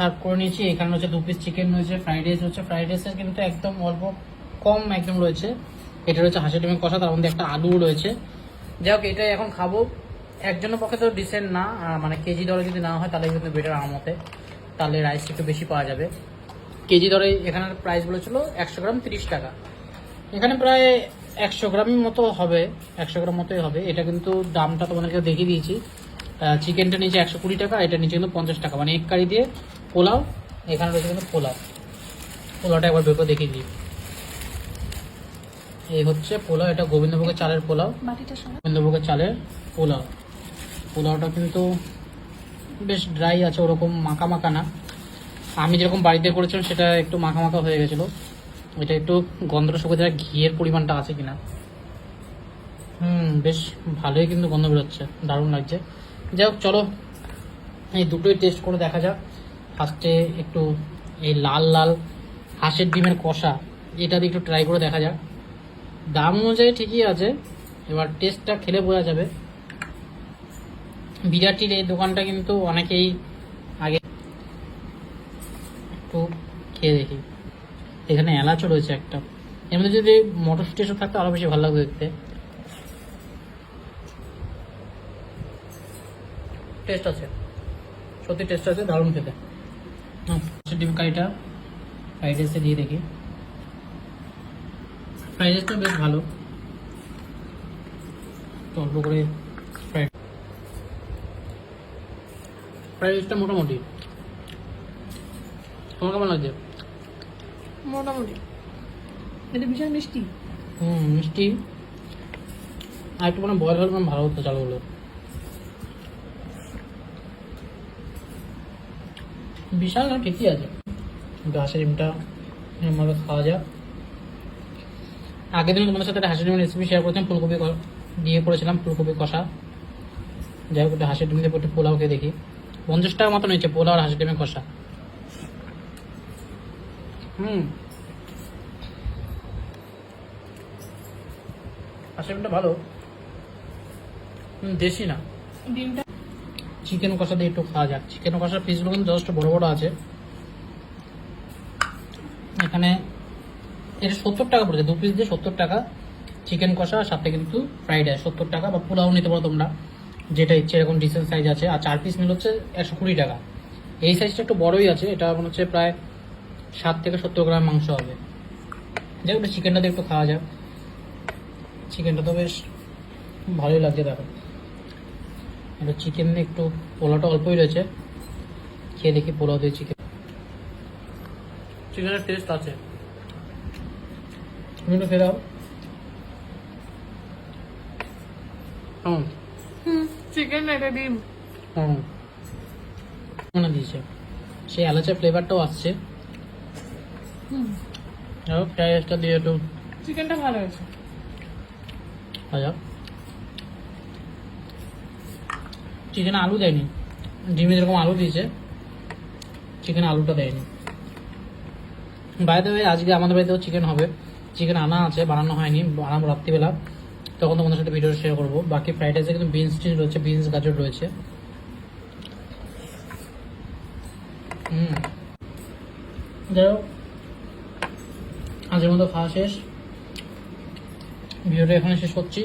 Serve করে নিয়েছি। এখানে হচ্ছে 2 পিস চিকেন রয়েছে, ফ্রাইড রাইস হচ্ছে, ফ্রাইড রাইসের কিন্তু একদম অল্প কম একদম রয়েছে। এটা রয়েছে হাঁসের ডিমের কষা, তার মধ্যে একটা আলুও রয়েছে। যাই হোক, এটাই এখন খাবো। একজনের পক্ষে তো ডিসেন্ট না, মানে কেজি দরে যদি না হয় তাহলে কিন্তু বেটার আমার মতে, তাহলে রাইস একটু বেশি পাওয়া যাবে। কেজি দরে এখানের প্রাইস বলেছিল 100 গ্রাম 30 টাকা। এখানে প্রায় 100 গ্রামের মতো হবে, 100 গ্রাম মতোই হবে। এটা কিন্তু দামটা তোমাদেরকে দেখিয়ে দিয়েছি। চিকেনটা নিচে 120 টাকা, এটা নিচে কিন্তু 50 টাকা, মানে এক কারি দিয়ে পোলাও। এখানে রয়েছে কিন্তু পোলাওটা একবার বের করে দেখিয়ে দিই। এই হচ্ছে পোলাও, এটা গোবিন্দভোগের চালের পোলাও, গোবিন্দভোগের চালের পোলাওটা কিন্তু বেশ ড্রাই আছে, ওরকম মাখা মাখা না। আমি যেরকম বাড়িতে করেছিলাম সেটা একটু মাখা মাখা হয়ে গেছিলো। এটা একটু গন্ধটা শুকিয়ে দেওয়া, ঘিয়ের পরিমাণটা আছে কিনা। বেশ ভালোই কিন্তু গন্ধ বেরোচ্ছে, দারুণ লাগছে। যাই হোক, চলো এই দুটোই টেস্ট করে দেখা যাক। ফার্স্টে একটু এই লাল লাল হাঁসের ডিমের কষা, এটা দিয়ে একটু ট্রাই করে দেখা যাক। দাম অনুযায়ী ঠিকই আছে, এবার টেস্টটা খেলে বোঝা যাবে। বিরাটির এই দোকানটা কিন্তু অনেকেই আগে, একটু খেয়ে দেখি। এখানে এলাচও রয়েছে একটা, এর মধ্যে যদি মটরশুঁটি এসব থাকতো আরও বেশি ভালো লাগবে দেখতে। টেস্ট আছে, সত্যি টেস্ট আছে, দারুণ খেতে। ডিম কারিটা ফ্রাইড রাইসে দিয়ে দেখি। ফ্রাইড রাইসটা বেশ ভালো, অল্প করে ফ্রাইড রাইসটা মোটামুটি। তোমার কেমন লাগছে? মোটামুটি। এটা ভীষণ মিষ্টি। মিষ্টি, আর একটু মানে বয়েল হলে ভালো হতো চালগুলো। বিশাল না, ঠিকই আছে, কিন্তু হাঁসের ডিমটা এরমভাবে খাওয়া যায়। আগের দিন তোমাদের সাথে একটা হাঁসের ডিমের রেসিপি শেয়ার করেছিলাম, ফুলকপি দিয়ে করেছিলাম, ফুলকপি কষা। যাই হোক, হাঁসের ডিম দিয়ে একটু পোলাও খেয়ে দেখি। 50 টাকা মতো নিচ্ছে পোলাও আর হাঁসের ডিমের কষা। হাঁসের ডিমটা ভালো, দেশি না। ডিমটা চিকেন কষা দিয়ে একটু খাওয়া যাক। চিকেন কষার পিসগুলো কিন্তু যথেষ্ট বড় বড় আছে। এখানে এটা 70 টাকা পড়েছে, 2 পিস দিয়ে 70 টাকা। চিকেন কষা, সাথে কিন্তু ফ্রাইড রাইস 70 টাকা, বা পোলাও নিতে পারো তোমরা, যেটা ইচ্ছে। এরকম ডিসেন্ট সাইজ আছে, আর 4 পিস মিল হচ্ছে 120 টাকা। এই সাইজটা একটু বড়ই আছে, এটা মনে হচ্ছে প্রায় 60 থেকে 70 গ্রাম মাংস হবে। যাই হোক, চিকেনটা দিয়ে একটু খাওয়া যাক। চিকেনটা তো বেশ ভালোই লাগছে, দেখো। এটা চিকেন দিয়ে একটু, পোলাওটা অল্পই রয়েছে, খেয়ে দেখি পোলাও দিয়ে চিকেন। চিকেনের টেস্ট আছে, তুমি একটু খেয়ে দাও। চিকেন এটা ডিম। মনে দিয়েছে, সেই এলাচের ফ্লেভারটাও আসছে। ফ্রাইড রাইসটা দিয়ে একটু চিকেনটা ভালো হয়েছে। ভাজা। চিকেনে আলু দেয়নি, ডিমে যেরকম আলু দিয়েছে চিকেনে আলুটা দেয়নি। বাইরে আজকে আমাদের বাড়িতেও চিকেন হবে, চিকেন আনা আছে, বানানো হয়নি, বানাবো রাত্রিবেলা, তখন তোমাদের সাথে ভিডিও শেয়ার করবো। বাকি ফ্রাইড রাইসে কিন্তু বিনস টিন রয়েছে, বিনস গাজর রয়েছে। যাই হোক, আজকের মতো খাওয়া শেষ, ভিডিওটা এখানে শেষ করছি।